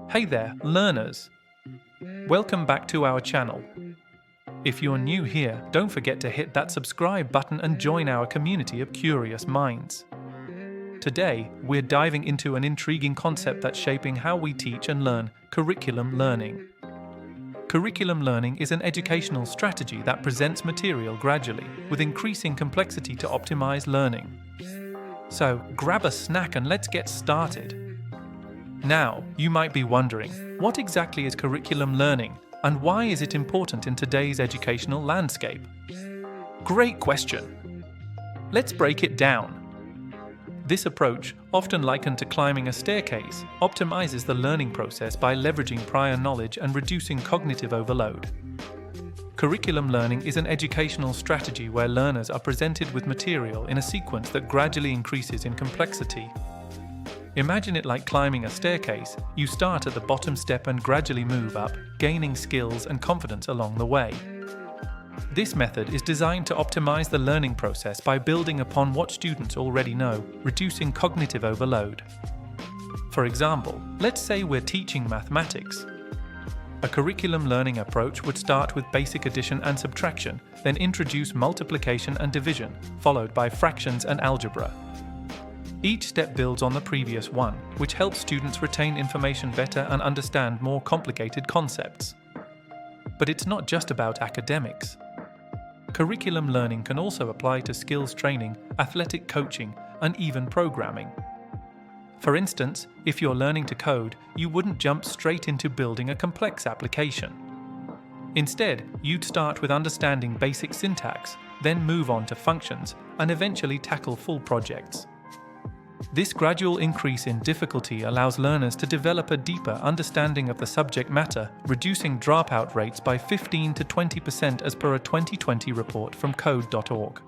Hey there, learners! Welcome back to our channel. If you're new here, don't forget to hit that subscribe button and join our community of curious minds. Today, we're diving into an intriguing concept that's shaping how we teach and learn: curriculum learning. Curriculum learning is an educational strategy that presents material gradually, with increasing complexity to optimize learning. So, grab a snack and let's get started. Now, you might be wondering, what exactly is curriculum learning, and why is it important in today's educational landscape? Great question! Let's break it down. This approach, often likened to climbing a staircase, optimizes the learning process by leveraging prior knowledge and reducing cognitive overload. Curriculum learning is an educational strategy where learners are presented with material in a sequence that gradually increases in complexity. Imagine it like climbing a staircase. You start at the bottom step and gradually move up, gaining skills and confidence along the way. This method is designed to optimize the learning process by building upon what students already know, reducing cognitive overload. For example, let's say we're teaching mathematics. A curriculum learning approach would start with basic addition and subtraction, then introduce multiplication and division, followed by fractions and algebra. Each step builds on the previous one, which helps students retain information better and understand more complicated concepts. But it's not just about academics. Curriculum learning can also apply to skills training, athletic coaching, and even programming. For instance, if you're learning to code, you wouldn't jump straight into building a complex application. Instead, you'd start with understanding basic syntax, then move on to functions, and eventually tackle full projects. This gradual increase in difficulty allows learners to develop a deeper understanding of the subject matter, reducing dropout rates by 15 to 20% as per a 2020 report from code.org.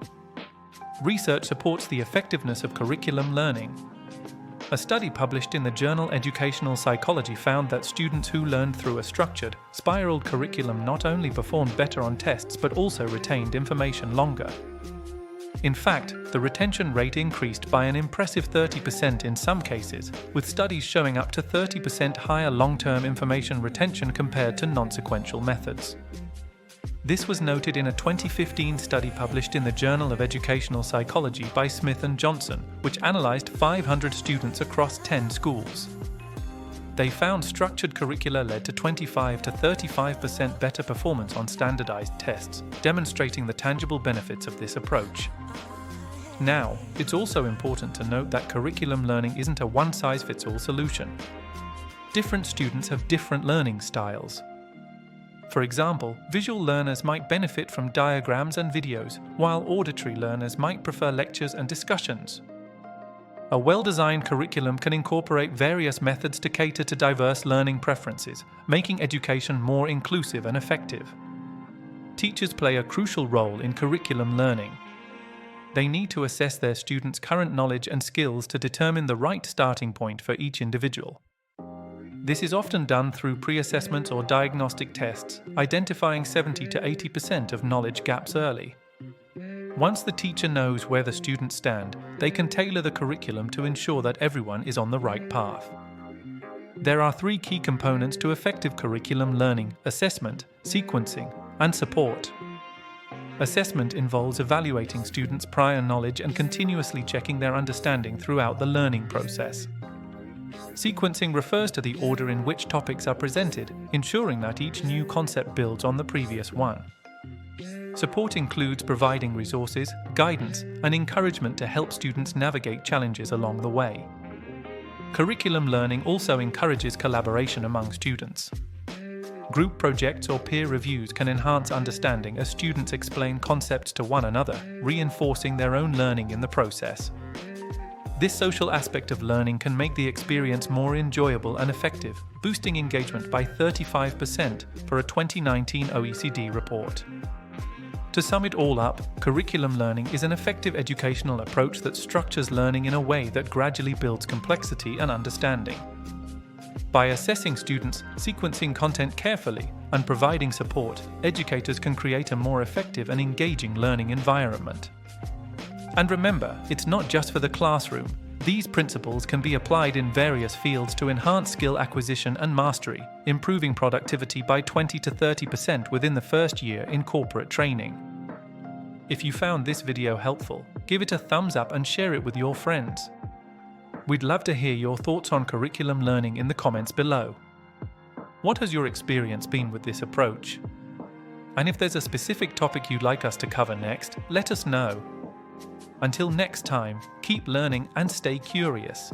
Research supports the effectiveness of curriculum learning. A study published in the journal Educational Psychology found that students who learned through a structured, spiraled curriculum not only performed better on tests but also retained information longer. In fact, the retention rate increased by an impressive 30% in some cases, with studies showing up to 30% higher long-term information retention compared to non-sequential methods. This was noted in a 2015 study published in the Journal of Educational Psychology by Smith and Johnson, which analyzed 500 students across 10 schools. They found structured curricula led to 25 to 35% better performance on standardized tests, demonstrating the tangible benefits of this approach. Now, it's also important to note that curriculum learning isn't a one-size-fits-all solution. Different students have different learning styles. For example, visual learners might benefit from diagrams and videos, while auditory learners might prefer lectures and discussions. A well-designed curriculum can incorporate various methods to cater to diverse learning preferences, making education more inclusive and effective. Teachers play a crucial role in curriculum learning. They need to assess their students' current knowledge and skills to determine the right starting point for each individual. This is often done through pre-assessments or diagnostic tests, identifying 70 to 80% of knowledge gaps early. Once the teacher knows where the students stand, they can tailor the curriculum to ensure that everyone is on the right path. There are 3 key components to effective curriculum learning: assessment, sequencing, and support. Assessment involves evaluating students' prior knowledge and continuously checking their understanding throughout the learning process. Sequencing refers to the order in which topics are presented, ensuring that each new concept builds on the previous one. Support includes providing resources, guidance, and encouragement to help students navigate challenges along the way. Curriculum learning also encourages collaboration among students. Group projects or peer reviews can enhance understanding as students explain concepts to one another, reinforcing their own learning in the process. This social aspect of learning can make the experience more enjoyable and effective, boosting engagement by 35% per a 2019 OECD report. To sum it all up, curriculum learning is an effective educational approach that structures learning in a way that gradually builds complexity and understanding. By assessing students, sequencing content carefully, and providing support, educators can create a more effective and engaging learning environment. And remember, it's not just for the classroom. These principles can be applied in various fields to enhance skill acquisition and mastery, improving productivity by 20 to 30% within the first year in corporate training. If you found this video helpful, give it a thumbs up and share it with your friends. We'd love to hear your thoughts on curriculum learning in the comments below. What has your experience been with this approach? And if there's a specific topic you'd like us to cover next, let us know. Until next time, keep learning and stay curious.